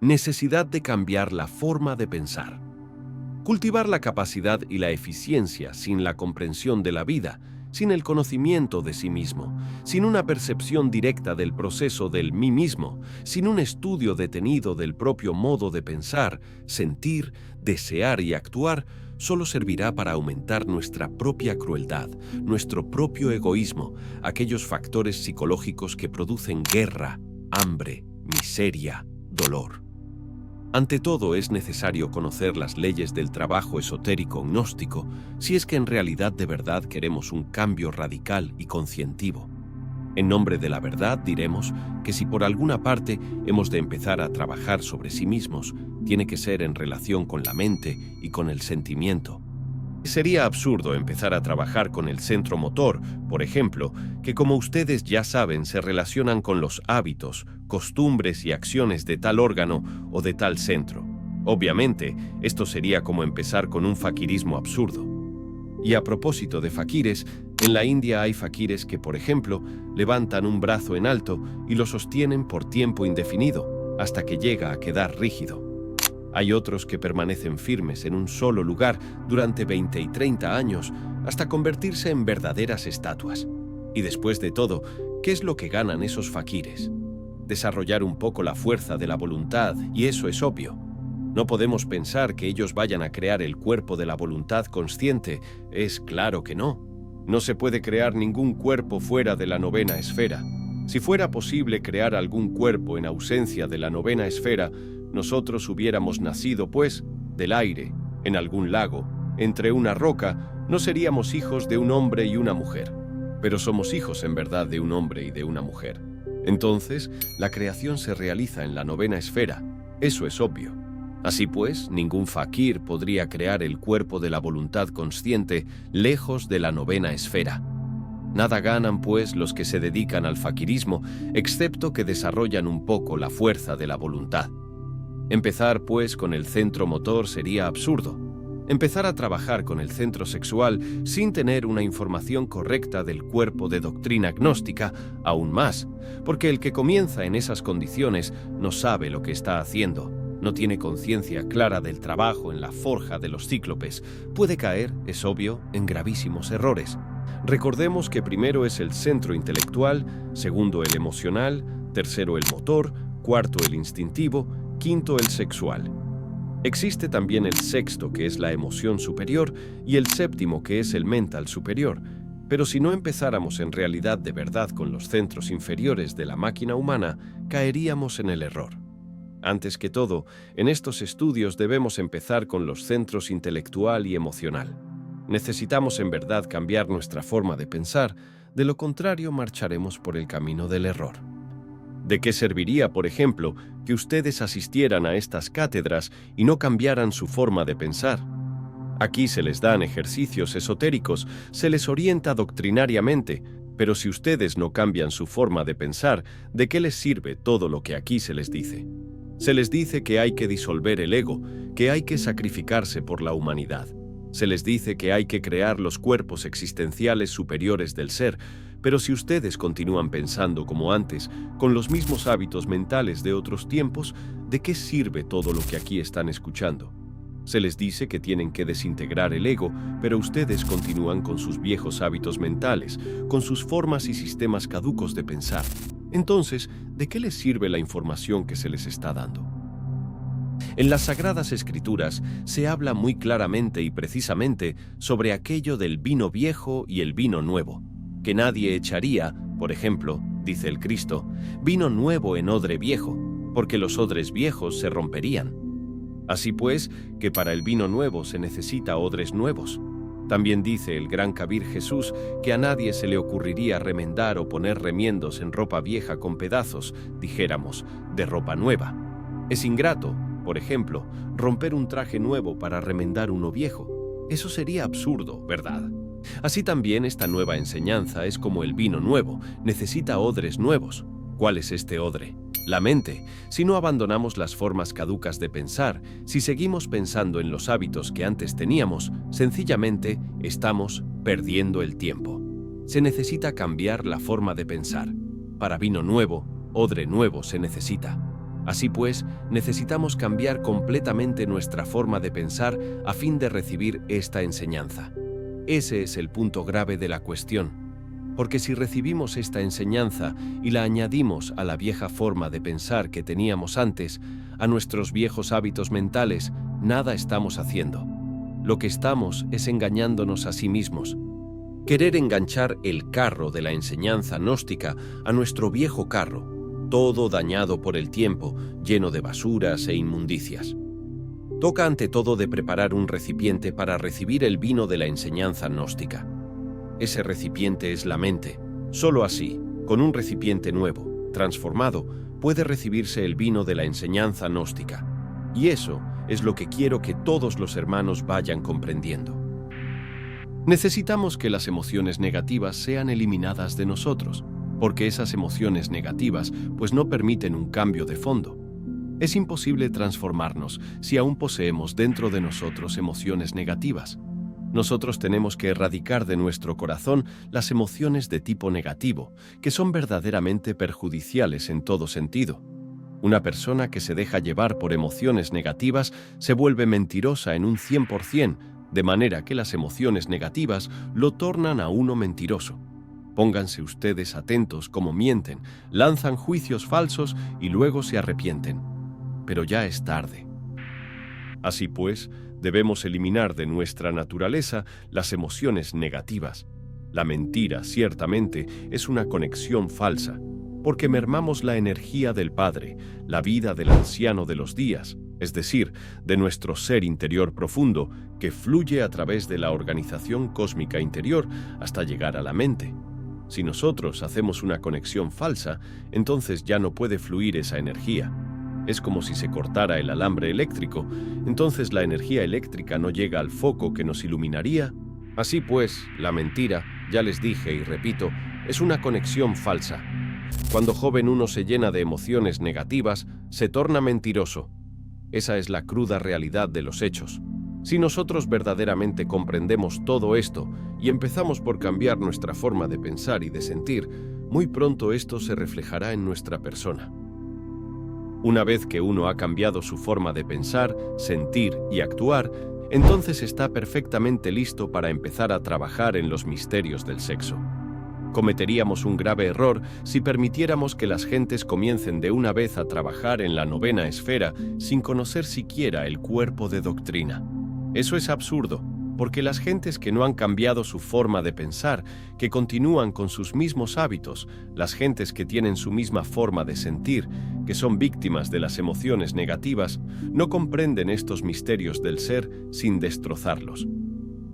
Necesidad de cambiar la forma de pensar. Cultivar la capacidad y la eficiencia sin la comprensión de la vida, sin el conocimiento de sí mismo, sin una percepción directa del proceso del mí mismo, sin un estudio detenido del propio modo de pensar, sentir, desear y actuar, solo servirá para aumentar nuestra propia crueldad, nuestro propio egoísmo, aquellos factores psicológicos que producen guerra, hambre, miseria, dolor. Ante todo, es necesario conocer las leyes del trabajo esotérico gnóstico si es que en realidad de verdad queremos un cambio radical y conscientivo. En nombre de la verdad diremos que si por alguna parte hemos de empezar a trabajar sobre sí mismos, tiene que ser en relación con la mente y con el sentimiento. Sería absurdo empezar a trabajar con el centro motor, por ejemplo, que como ustedes ya saben se relacionan con los hábitos, costumbres y acciones de tal órgano o de tal centro. Obviamente, esto sería como empezar con un faquirismo absurdo. Y a propósito de faquires, en la India hay faquires que, por ejemplo, levantan un brazo en alto y lo sostienen por tiempo indefinido, hasta que llega a quedar rígido. Hay otros que permanecen firmes en un solo lugar durante 20 y 30 años hasta convertirse en verdaderas estatuas. Y después de todo, ¿qué es lo que ganan esos faquires? Desarrollar un poco la fuerza de la voluntad, y eso es obvio. No podemos pensar que ellos vayan a crear el cuerpo de la voluntad consciente, es claro que no. No se puede crear ningún cuerpo fuera de la novena esfera. Si fuera posible crear algún cuerpo en ausencia de la novena esfera, nosotros hubiéramos nacido, pues, del aire, en algún lago, entre una roca, no seríamos hijos de un hombre y una mujer. Pero somos hijos en verdad de un hombre y de una mujer. Entonces, la creación se realiza en la novena esfera, eso es obvio. Así pues, ningún fakir podría crear el cuerpo de la voluntad consciente lejos de la novena esfera. Nada ganan, pues, los que se dedican al fakirismo, excepto que desarrollan un poco la fuerza de la voluntad. Empezar, pues, con el centro motor sería absurdo. Empezar a trabajar con el centro sexual sin tener una información correcta del cuerpo de doctrina gnóstica, aún más, porque el que comienza en esas condiciones no sabe lo que está haciendo, no tiene conciencia clara del trabajo en la forja de los cíclopes, puede caer, es obvio, en gravísimos errores. Recordemos que primero es el centro intelectual, segundo el emocional, tercero el motor, cuarto el instintivo, quinto el sexual. Existe también el sexto, que es la emoción superior, y el séptimo, que es el mental superior. Pero si no empezáramos en realidad de verdad con los centros inferiores de la máquina humana, caeríamos en el error. Antes que todo, en estos estudios debemos empezar con los centros intelectual y emocional. Necesitamos en verdad cambiar nuestra forma de pensar, de lo contrario marcharemos por el camino del error. ¿De qué serviría, por ejemplo, que ustedes asistieran a estas cátedras y no cambiaran su forma de pensar? Aquí se les dan ejercicios esotéricos, se les orienta doctrinariamente, pero si ustedes no cambian su forma de pensar, ¿de qué les sirve todo lo que aquí se les dice? Se les dice que hay que disolver el ego, que hay que sacrificarse por la humanidad. Se les dice que hay que crear los cuerpos existenciales superiores del ser, pero si ustedes continúan pensando como antes, con los mismos hábitos mentales de otros tiempos, ¿de qué sirve todo lo que aquí están escuchando? Se les dice que tienen que desintegrar el ego, pero ustedes continúan con sus viejos hábitos mentales, con sus formas y sistemas caducos de pensar. Entonces, ¿de qué les sirve la información que se les está dando? En las Sagradas Escrituras se habla muy claramente y precisamente sobre aquello del vino viejo y el vino nuevo, que nadie echaría, por ejemplo, dice el Cristo, vino nuevo en odre viejo, porque los odres viejos se romperían. Así pues, que para el vino nuevo se necesita odres nuevos. También dice el gran Kabir Jesús que a nadie se le ocurriría remendar o poner remiendos en ropa vieja con pedazos, dijéramos, de ropa nueva. Es ingrato, por ejemplo, romper un traje nuevo para remendar uno viejo. Eso sería absurdo, ¿verdad? Así también esta nueva enseñanza es como el vino nuevo, necesita odres nuevos. ¿Cuál es este odre? La mente. Si no abandonamos las formas caducas de pensar, si seguimos pensando en los hábitos que antes teníamos, sencillamente estamos perdiendo el tiempo. Se necesita cambiar la forma de pensar. Para vino nuevo, odre nuevo se necesita. Así pues, necesitamos cambiar completamente nuestra forma de pensar a fin de recibir esta enseñanza. Ese es el punto grave de la cuestión. Porque si recibimos esta enseñanza y la añadimos a la vieja forma de pensar que teníamos antes, a nuestros viejos hábitos mentales, nada estamos haciendo. Lo que estamos es engañándonos a sí mismos. Querer enganchar el carro de la enseñanza gnóstica a nuestro viejo carro, todo dañado por el tiempo, lleno de basuras e inmundicias. Toca ante todo de preparar un recipiente para recibir el vino de la enseñanza gnóstica. Ese recipiente es la mente. Solo así, con un recipiente nuevo, transformado, puede recibirse el vino de la enseñanza gnóstica. Y eso es lo que quiero que todos los hermanos vayan comprendiendo. Necesitamos que las emociones negativas sean eliminadas de nosotros, porque esas emociones negativas pues no permiten un cambio de fondo. Es imposible transformarnos si aún poseemos dentro de nosotros emociones negativas. Nosotros tenemos que erradicar de nuestro corazón las emociones de tipo negativo, que son verdaderamente perjudiciales en todo sentido. Una persona que se deja llevar por emociones negativas se vuelve mentirosa en un 100%, de manera que las emociones negativas lo tornan a uno mentiroso. Pónganse ustedes atentos cómo mienten, lanzan juicios falsos y luego se arrepienten. Pero ya es tarde. Así pues, debemos eliminar de nuestra naturaleza las emociones negativas. La mentira, ciertamente, es una conexión falsa, porque mermamos la energía del Padre, la vida del anciano de los días, es decir, de nuestro ser interior profundo, que fluye a través de la organización cósmica interior hasta llegar a la mente. Si nosotros hacemos una conexión falsa, entonces ya no puede fluir esa energía. Es como si se cortara el alambre eléctrico, entonces la energía eléctrica no llega al foco que nos iluminaría. Así pues, la mentira, ya les dije y repito, es una conexión falsa. Cuando joven uno se llena de emociones negativas, se torna mentiroso. Esa es la cruda realidad de los hechos. Si nosotros verdaderamente comprendemos todo esto y empezamos por cambiar nuestra forma de pensar y de sentir, muy pronto esto se reflejará en nuestra persona. Una vez que uno ha cambiado su forma de pensar, sentir y actuar, entonces está perfectamente listo para empezar a trabajar en los misterios del sexo. Cometeríamos un grave error si permitiéramos que las gentes comiencen de una vez a trabajar en la novena esfera sin conocer siquiera el cuerpo de doctrina. Eso es absurdo, porque las gentes que no han cambiado su forma de pensar, que continúan con sus mismos hábitos, las gentes que tienen su misma forma de sentir, que son víctimas de las emociones negativas, no comprenden estos misterios del ser sin destrozarlos.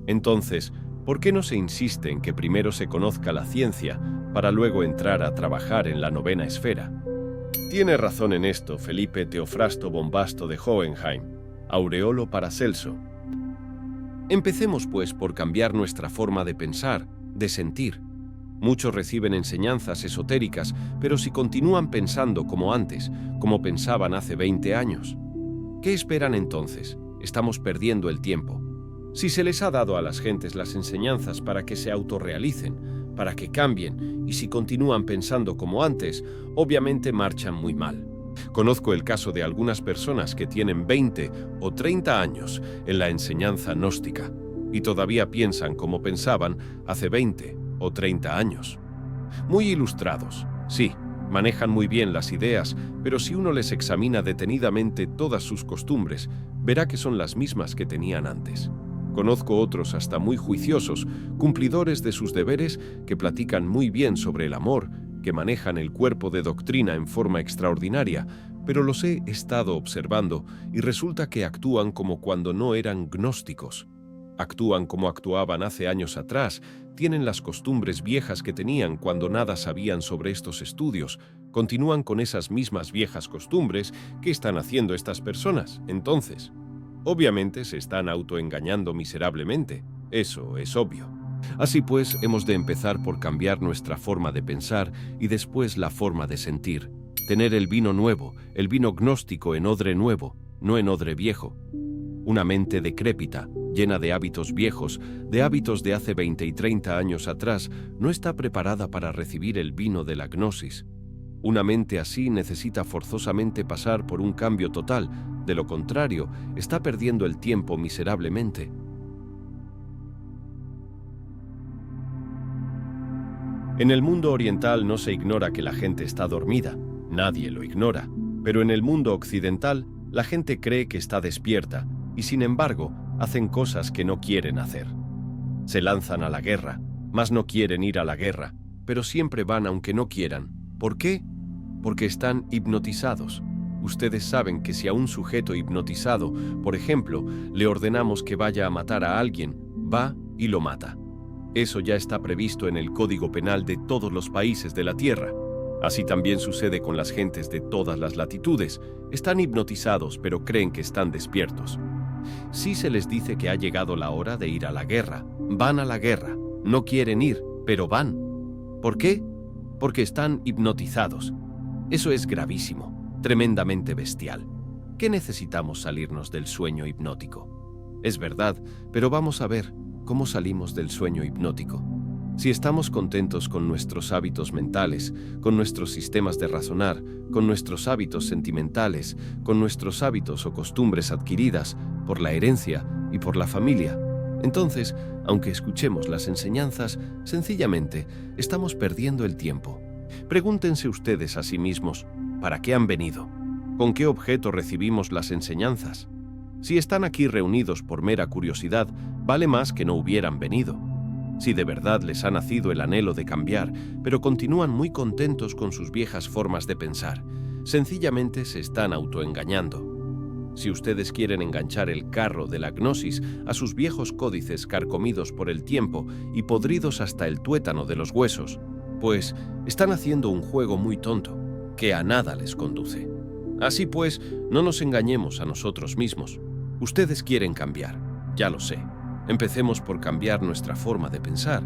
Entonces, ¿por qué no se insiste en que primero se conozca la ciencia para luego entrar a trabajar en la novena esfera? Tiene razón en esto Felipe Teofrasto Bombasto de Hohenheim, Aureolo Paracelso. Empecemos pues por cambiar nuestra forma de pensar, de sentir. Muchos reciben enseñanzas esotéricas, pero si continúan pensando como antes, como pensaban hace 20 años, ¿qué esperan entonces? Estamos perdiendo el tiempo. Si se les ha dado a las gentes las enseñanzas para que se autorrealicen, para que cambien, y si continúan pensando como antes, obviamente marchan muy mal. Conozco el caso de algunas personas que tienen 20 o 30 años en la enseñanza gnóstica y todavía piensan como pensaban hace 20 o 30 años. Muy ilustrados, sí, manejan muy bien las ideas, pero si uno les examina detenidamente todas sus costumbres, verá que son las mismas que tenían antes. Conozco otros hasta muy juiciosos, cumplidores de sus deberes, que platican muy bien sobre el amor, que manejan el cuerpo de doctrina en forma extraordinaria, pero los he estado observando y resulta que actúan como cuando no eran gnósticos. Actúan como actuaban hace años atrás, tienen las costumbres viejas que tenían cuando nada sabían sobre estos estudios, continúan con esas mismas viejas costumbres. ¿Qué están haciendo estas personas, entonces? Obviamente se están autoengañando miserablemente, eso es obvio. Así pues, hemos de empezar por cambiar nuestra forma de pensar y después la forma de sentir. Tener el vino nuevo, el vino gnóstico en odre nuevo, no en odre viejo. Una mente decrépita, llena de hábitos viejos, de hábitos de hace 20 y 30 años atrás, no está preparada para recibir el vino de la gnosis. Una mente así necesita forzosamente pasar por un cambio total, de lo contrario, está perdiendo el tiempo miserablemente. En el mundo oriental no se ignora que la gente está dormida, nadie lo ignora, pero en el mundo occidental la gente cree que está despierta y sin embargo hacen cosas que no quieren hacer. Se lanzan a la guerra, mas no quieren ir a la guerra, pero siempre van aunque no quieran. ¿Por qué? Porque están hipnotizados. Ustedes saben que si a un sujeto hipnotizado, por ejemplo, le ordenamos que vaya a matar a alguien, va y lo mata. Eso ya está previsto en el Código Penal de todos los países de la Tierra. Así también sucede con las gentes de todas las latitudes. Están hipnotizados, pero creen que están despiertos. Si se les dice que ha llegado la hora de ir a la guerra, van a la guerra. No quieren ir, pero van. ¿Por qué? Porque están hipnotizados. Eso es gravísimo, tremendamente bestial. ¿Qué necesitamos salirnos del sueño hipnótico? Es verdad, pero vamos a ver cómo salimos del sueño hipnótico. Si estamos contentos con nuestros hábitos mentales, con nuestros sistemas de razonar, con nuestros hábitos sentimentales, con nuestros hábitos o costumbres adquiridas por la herencia y por la familia, entonces, aunque escuchemos las enseñanzas, sencillamente estamos perdiendo el tiempo. Pregúntense ustedes a sí mismos, ¿para qué han venido? ¿Con qué objeto recibimos las enseñanzas? Si están aquí reunidos por mera curiosidad, vale más que no hubieran venido. Si de verdad les ha nacido el anhelo de cambiar, pero continúan muy contentos con sus viejas formas de pensar, sencillamente se están autoengañando. Si ustedes quieren enganchar el carro de la gnosis a sus viejos códices carcomidos por el tiempo y podridos hasta el tuétano de los huesos, pues están haciendo un juego muy tonto, que a nada les conduce. Así pues, no nos engañemos a nosotros mismos. Ustedes quieren cambiar, ya lo sé. Empecemos por cambiar nuestra forma de pensar.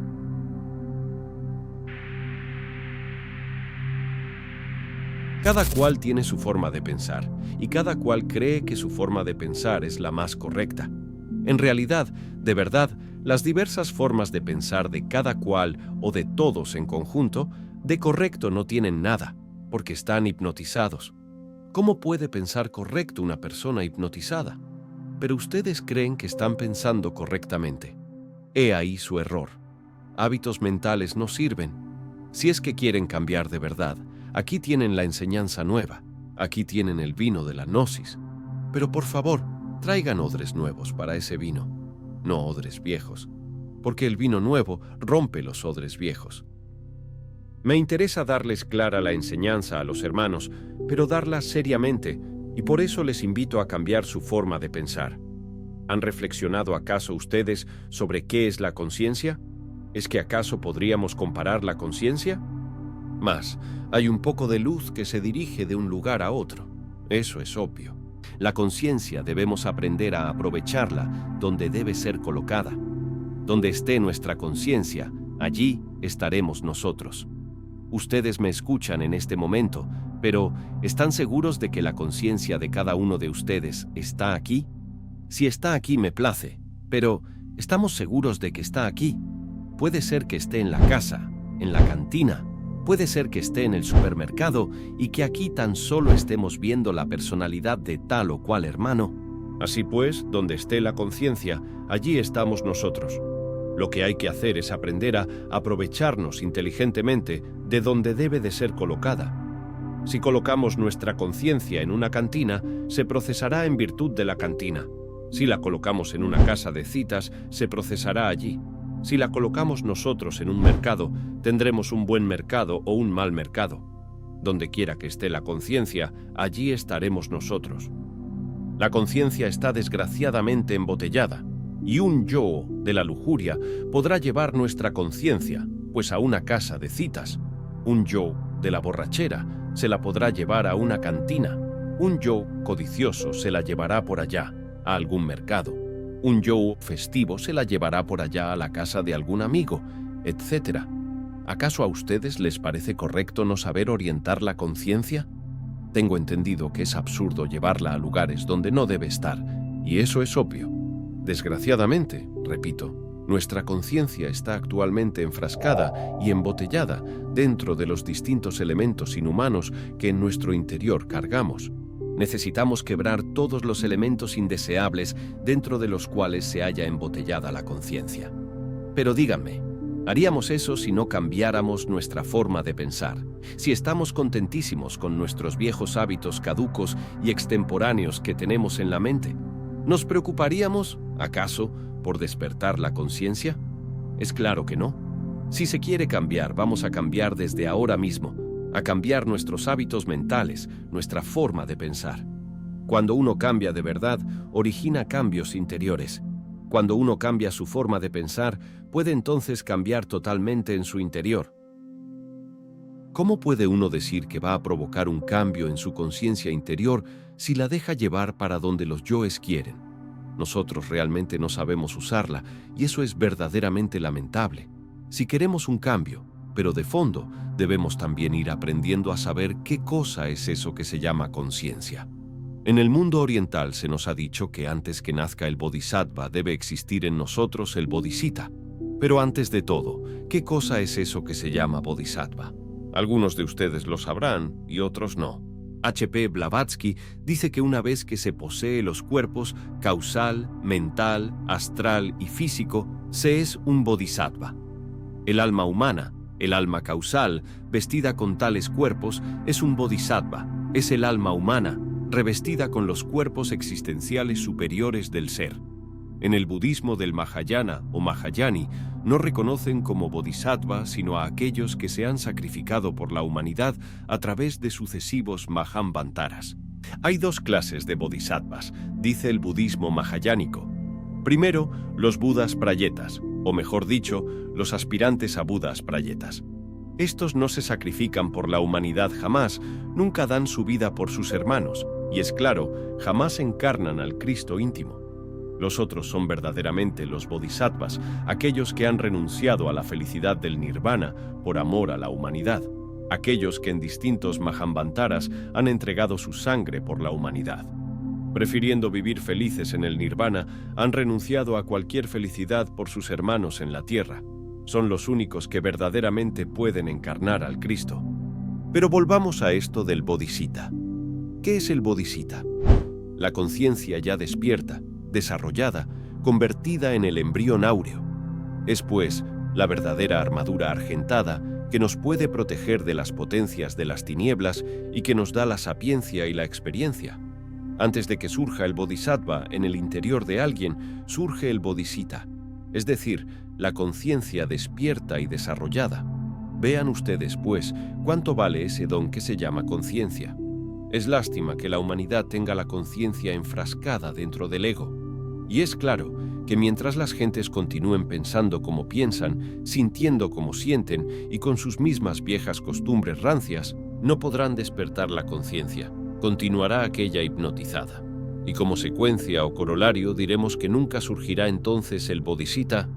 Cada cual tiene su forma de pensar, y cada cual cree que su forma de pensar es la más correcta. En realidad, de verdad, las diversas formas de pensar de cada cual o de todos en conjunto, de correcto no tienen nada, porque están hipnotizados. ¿Cómo puede pensar correcto una persona hipnotizada? Pero ustedes creen que están pensando correctamente. He ahí su error. Hábitos mentales no sirven. Si es que quieren cambiar de verdad, aquí tienen la enseñanza nueva, aquí tienen el vino de la gnosis. Pero por favor, traigan odres nuevos para ese vino, no odres viejos, porque el vino nuevo rompe los odres viejos. Me interesa darles clara la enseñanza a los hermanos, pero darla seriamente, y por eso les invito a cambiar su forma de pensar. ¿Han reflexionado acaso ustedes sobre qué es la conciencia? ¿Es que acaso podríamos comparar la conciencia? Mas, hay un poco de luz que se dirige de un lugar a otro. Eso es obvio. La conciencia debemos aprender a aprovecharla donde debe ser colocada. Donde esté nuestra conciencia, allí estaremos nosotros. Ustedes me escuchan en este momento, pero ¿están seguros de que la conciencia de cada uno de ustedes está aquí? Si está aquí me place, pero ¿estamos seguros de que está aquí? Puede ser que esté en la casa, en la cantina, puede ser que esté en el supermercado y que aquí tan solo estemos viendo la personalidad de tal o cual hermano. Así pues, donde esté la conciencia, allí estamos nosotros. Lo que hay que hacer es aprender a aprovecharnos inteligentemente de donde debe de ser colocada. Si colocamos nuestra conciencia en una cantina, se procesará en virtud de la cantina. Si la colocamos en una casa de citas, se procesará allí. Si la colocamos nosotros en un mercado, tendremos un buen mercado o un mal mercado. Donde quiera que esté la conciencia, allí estaremos nosotros. La conciencia está desgraciadamente embotellada, y un yo de la lujuria podrá llevar nuestra conciencia, pues a una casa de citas. Un yo de la borrachera se la podrá llevar a una cantina. Un yo codicioso se la llevará por allá, a algún mercado. Un yo festivo se la llevará por allá a la casa de algún amigo, etc. ¿Acaso a ustedes les parece correcto no saber orientar la conciencia? Tengo entendido que es absurdo llevarla a lugares donde no debe estar, y eso es obvio. Desgraciadamente, repito, Nuestra conciencia está actualmente enfrascada y embotellada dentro de los distintos elementos inhumanos que en nuestro interior cargamos. Necesitamos quebrar todos los elementos indeseables dentro de los cuales se halla embotellada la conciencia. Pero díganme, ¿haríamos eso si no cambiáramos nuestra forma de pensar? Si estamos contentísimos con nuestros viejos hábitos caducos y extemporáneos que tenemos en la mente, ¿nos preocuparíamos, acaso, por despertar la conciencia? Es claro que no. Si se quiere cambiar, vamos a cambiar desde ahora mismo, a cambiar nuestros hábitos mentales, nuestra forma de pensar. Cuando uno cambia de verdad, origina cambios interiores. Cuando uno cambia su forma de pensar, puede entonces cambiar totalmente en su interior. ¿Cómo puede uno decir que va a provocar un cambio en su conciencia interior si la deja llevar para donde los yoes quieren? Nosotros realmente no sabemos usarla y eso es verdaderamente lamentable. Si queremos un cambio, pero de fondo, debemos también ir aprendiendo a saber qué cosa es eso que se llama conciencia. En el mundo oriental se nos ha dicho que antes que nazca el bodhisattva debe existir en nosotros el bodhisattva. Pero antes de todo, ¿qué cosa es eso que se llama bodhisattva? Algunos de ustedes lo sabrán y otros no. H.P. Blavatsky dice que una vez que se posee los cuerpos causal, mental, astral y físico, se es un bodhisattva. El alma humana, el alma causal, vestida con tales cuerpos, es un bodhisattva, es el alma humana, revestida con los cuerpos existenciales superiores del ser. En el budismo del Mahayana o Mahayani no reconocen como bodhisattva sino a aquellos que se han sacrificado por la humanidad a través de sucesivos Mahamvantaras. Hay dos clases de bodhisattvas, dice el budismo mahayánico. Primero, los budas prayetas, o mejor dicho, los aspirantes a budas prayetas. Estos no se sacrifican por la humanidad jamás, nunca dan su vida por sus hermanos, y es claro, jamás encarnan al Cristo íntimo. Los otros son verdaderamente los bodhisattvas, aquellos que han renunciado a la felicidad del nirvana por amor a la humanidad, aquellos que en distintos Mahamvantaras han entregado su sangre por la humanidad. Prefiriendo vivir felices en el nirvana, han renunciado a cualquier felicidad por sus hermanos en la tierra. Son los únicos que verdaderamente pueden encarnar al Cristo. Pero volvamos a esto del bodhisattva. ¿Qué es el bodhisattva? La conciencia ya despierta, desarrollada, convertida en el embrión áureo. Es, pues, la verdadera armadura argentada que nos puede proteger de las potencias de las tinieblas y que nos da la sapiencia y la experiencia. Antes de que surja el bodhisattva en el interior de alguien, surge el bodhisattva, es decir, la conciencia despierta y desarrollada. Vean ustedes, pues, cuánto vale ese don que se llama conciencia. Es lástima que la humanidad tenga la conciencia enfrascada dentro del ego. Y es claro que mientras las gentes continúen pensando como piensan, sintiendo como sienten y con sus mismas viejas costumbres rancias, no podrán despertar la conciencia. Continuará aquella hipnotizada. Y como secuencia o corolario diremos que nunca surgirá entonces el bodhisattva.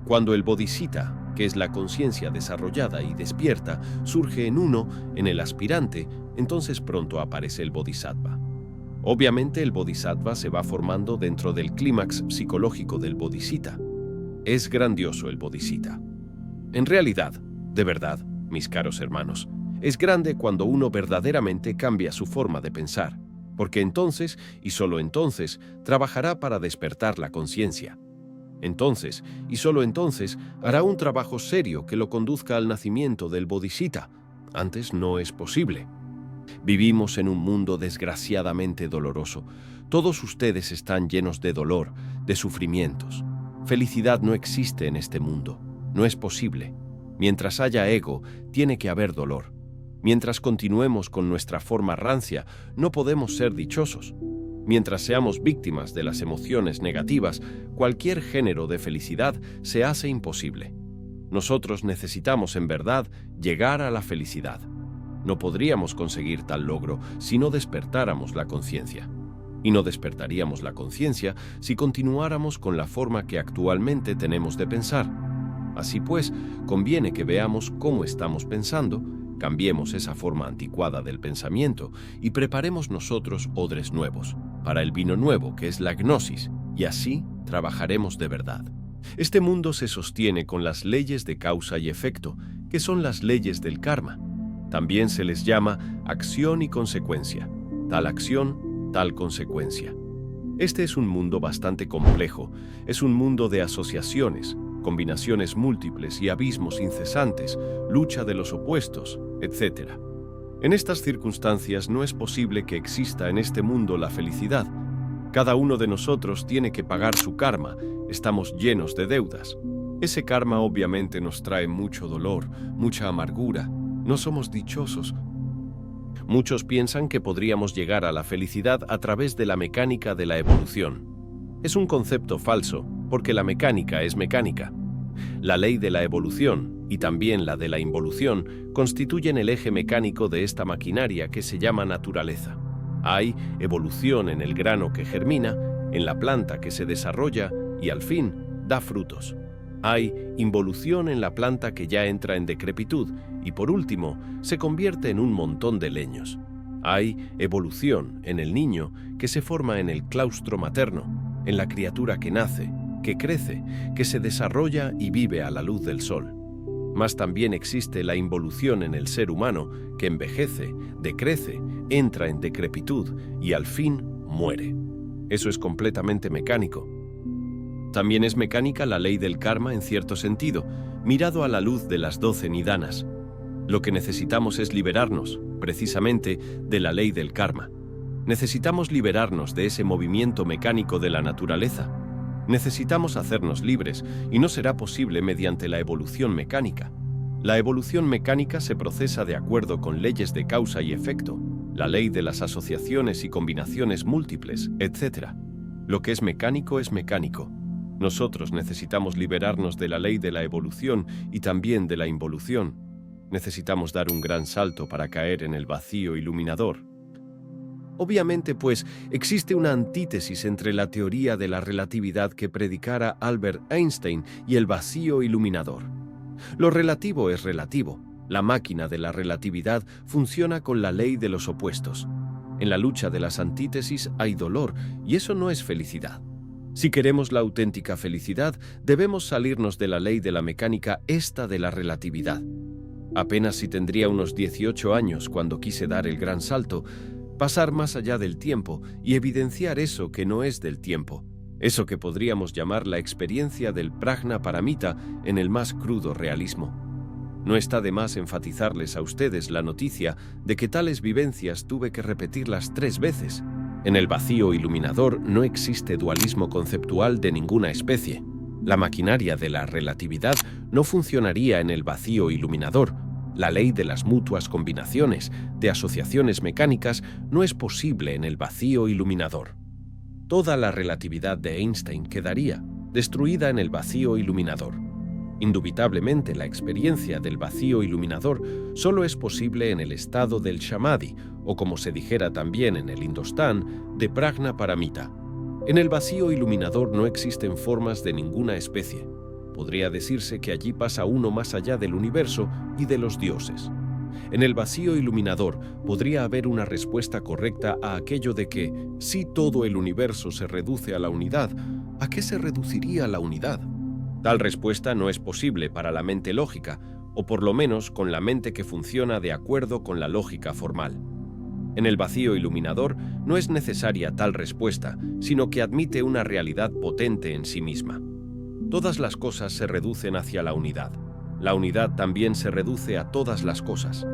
Cuando el bodhisattva, que es la conciencia desarrollada y despierta, surge en uno, en el aspirante, entonces pronto aparece el bodhisattva. Obviamente el bodhisattva se va formando dentro del clímax psicológico del bodhisattva. Es grandioso el bodhisattva. En realidad, de verdad, mis caros hermanos, es grande cuando uno verdaderamente cambia su forma de pensar, porque entonces, y solo entonces, trabajará para despertar la conciencia. Entonces, y solo entonces, hará un trabajo serio que lo conduzca al nacimiento del bodhisattva. Antes no es posible. Vivimos en un mundo desgraciadamente doloroso. Todos ustedes están llenos de dolor, de sufrimientos. Felicidad no existe en este mundo. No es posible. Mientras haya ego, tiene que haber dolor. Mientras continuemos con nuestra forma rancia, no podemos ser dichosos. Mientras seamos víctimas de las emociones negativas, cualquier género de felicidad se hace imposible. Nosotros necesitamos, en verdad, llegar a la felicidad. No podríamos conseguir tal logro si no despertáramos la conciencia. Y no despertaríamos la conciencia si continuáramos con la forma que actualmente tenemos de pensar. Así pues, conviene que veamos cómo estamos pensando, cambiemos esa forma anticuada del pensamiento y preparemos nosotros odres nuevos, para el vino nuevo que es la gnosis, y así trabajaremos de verdad. Este mundo se sostiene con las leyes de causa y efecto, que son las leyes del karma. También se les llama acción y consecuencia. Tal acción, tal consecuencia. Este es un mundo bastante complejo. Es un mundo de asociaciones, combinaciones múltiples y abismos incesantes, lucha de los opuestos, etc. En estas circunstancias no es posible que exista en este mundo la felicidad. Cada uno de nosotros tiene que pagar su karma. Estamos llenos de deudas. Ese karma obviamente nos trae mucho dolor, mucha amargura. No somos dichosos. Muchos piensan que podríamos llegar a la felicidad a través de la mecánica de la evolución. Es un concepto falso, porque la mecánica es mecánica. La ley de la evolución y también la de la involución constituyen el eje mecánico de esta maquinaria que se llama naturaleza. Hay evolución en el grano que germina, en la planta que se desarrolla y al fin da frutos. Hay involución en la planta que ya entra en decrepitud y por último se convierte en un montón de leños. Hay evolución en el niño que se forma en el claustro materno, en la criatura que nace, que crece, que se desarrolla y vive a la luz del sol. Mas también existe la involución en el ser humano que envejece, decrece, entra en decrepitud y al fin muere. Eso es completamente mecánico. También es mecánica la ley del karma en cierto sentido, mirado a la luz de las 12 nidanas. Lo que necesitamos es liberarnos, precisamente, de la ley del karma. Necesitamos liberarnos de ese movimiento mecánico de la naturaleza. Necesitamos hacernos libres y no será posible mediante la evolución mecánica. La evolución mecánica se procesa de acuerdo con leyes de causa y efecto, la ley de las asociaciones y combinaciones múltiples, etc. Lo que es mecánico es mecánico. Nosotros necesitamos liberarnos de la ley de la evolución y también de la involución. Necesitamos dar un gran salto para caer en el vacío iluminador. Obviamente, pues, existe una antítesis entre la teoría de la relatividad que predicara Albert Einstein y el vacío iluminador. Lo relativo es relativo. La máquina de la relatividad funciona con la ley de los opuestos. En la lucha de las antítesis hay dolor, y eso no es felicidad. Si queremos la auténtica felicidad, debemos salirnos de la ley de la mecánica esta de la relatividad. Apenas si tendría unos 18 años cuando quise dar el gran salto, pasar más allá del tiempo y evidenciar eso que no es del tiempo, eso que podríamos llamar la experiencia del prajna paramita en el más crudo realismo. No está de más enfatizarles a ustedes la noticia de que tales vivencias tuve que repetirlas 3 veces. En el vacío iluminador no existe dualismo conceptual de ninguna especie. La maquinaria de la relatividad no funcionaría en el vacío iluminador. La ley de las mutuas combinaciones, de asociaciones mecánicas, no es posible en el vacío iluminador. Toda la relatividad de Einstein quedaría destruida en el vacío iluminador. Indubitablemente, la experiencia del vacío iluminador solo es posible en el estado del samadhi, o como se dijera también en el Indostán, de prajna paramita. En el vacío iluminador no existen formas de ninguna especie. Podría decirse que allí pasa uno más allá del universo y de los dioses. En el vacío iluminador podría haber una respuesta correcta a aquello de que, si todo el universo se reduce a la unidad, ¿a qué se reduciría la unidad? Tal respuesta no es posible para la mente lógica, o por lo menos con la mente que funciona de acuerdo con la lógica formal. En el vacío iluminador no es necesaria tal respuesta, sino que admite una realidad potente en sí misma. Todas las cosas se reducen hacia la unidad. La unidad también se reduce a todas las cosas.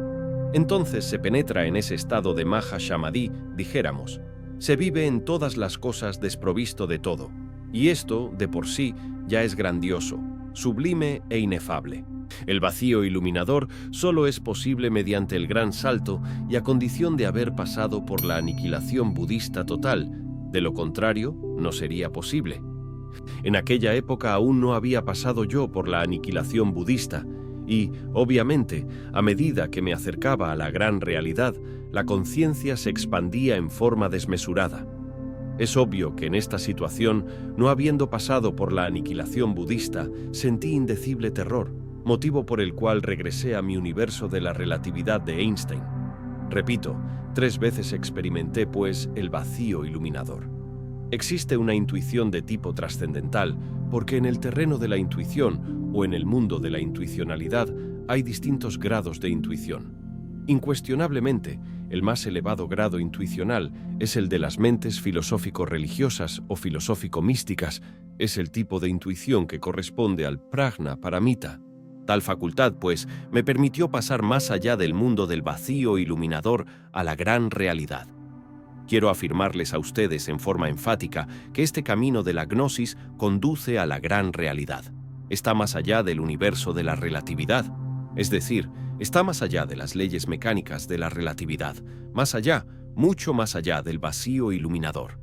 Entonces se penetra en ese estado de Maha Samadhi, dijéramos. Se vive en todas las cosas desprovisto de todo. Y esto, de por sí, ya es grandioso, sublime e inefable. El vacío iluminador solo es posible mediante el gran salto y a condición de haber pasado por la aniquilación budista total. De lo contrario, no sería posible. En aquella época aún no había pasado yo por la aniquilación budista y, obviamente, a medida que me acercaba a la gran realidad, la conciencia se expandía en forma desmesurada. Es obvio que en esta situación, no habiendo pasado por la aniquilación budista, sentí indecible terror, motivo por el cual regresé a mi universo de la relatividad de Einstein. Repito, 3 veces experimenté, pues, el vacío iluminador. Existe una intuición de tipo trascendental, porque en el terreno de la intuición o en el mundo de la intuicionalidad hay distintos grados de intuición. Incuestionablemente, el más elevado grado intuicional es el de las mentes filosófico-religiosas o filosófico-místicas. Es el tipo de intuición que corresponde al prajna paramita. Tal facultad, pues, me permitió pasar más allá del mundo del vacío iluminador a la gran realidad. Quiero afirmarles a ustedes en forma enfática que este camino de la gnosis conduce a la gran realidad. Está más allá del universo de la relatividad. Es decir, está más allá de las leyes mecánicas de la relatividad, más allá, mucho más allá del vacío iluminador.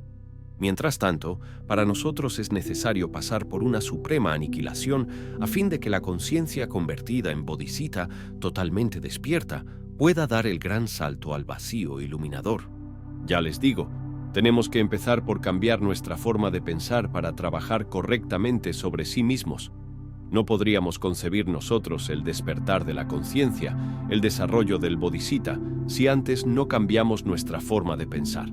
Mientras tanto, para nosotros es necesario pasar por una suprema aniquilación a fin de que la conciencia convertida en bodhisattva, totalmente despierta, pueda dar el gran salto al vacío iluminador. Ya les digo, tenemos que empezar por cambiar nuestra forma de pensar para trabajar correctamente sobre sí mismos. No podríamos concebir nosotros el despertar de la conciencia, el desarrollo del bodhisattva, si antes no cambiamos nuestra forma de pensar.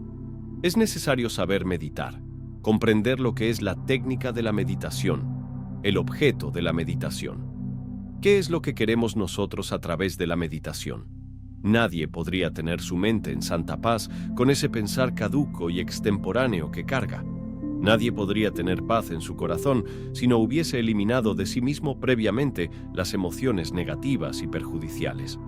Es necesario saber meditar, comprender lo que es la técnica de la meditación, el objeto de la meditación. ¿Qué es lo que queremos nosotros a través de la meditación? Nadie podría tener su mente en santa paz con ese pensar caduco y extemporáneo que carga. Nadie podría tener paz en su corazón si no hubiese eliminado de sí mismo previamente las emociones negativas y perjudiciales.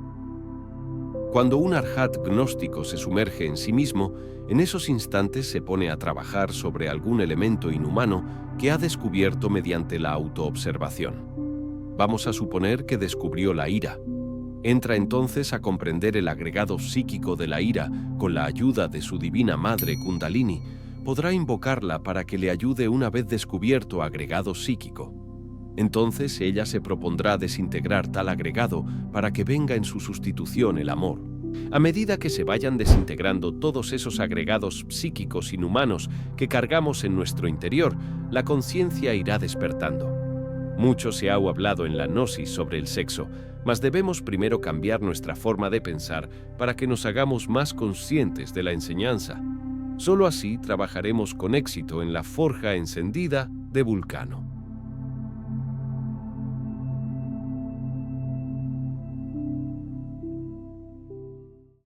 Cuando un arhat gnóstico se sumerge en sí mismo, en esos instantes se pone a trabajar sobre algún elemento inhumano que ha descubierto mediante la autoobservación. Vamos a suponer que descubrió la ira. Entra entonces a comprender el agregado psíquico de la ira con la ayuda de su divina madre Kundalini. Podrá invocarla para que le ayude una vez descubierto agregado psíquico. Entonces ella se propondrá desintegrar tal agregado para que venga en su sustitución el amor. A medida que se vayan desintegrando todos esos agregados psíquicos inhumanos que cargamos en nuestro interior, la conciencia irá despertando. Mucho se ha hablado en la gnosis sobre el sexo, mas debemos primero cambiar nuestra forma de pensar para que nos hagamos más conscientes de la enseñanza. Solo así trabajaremos con éxito en la forja encendida de Vulcano.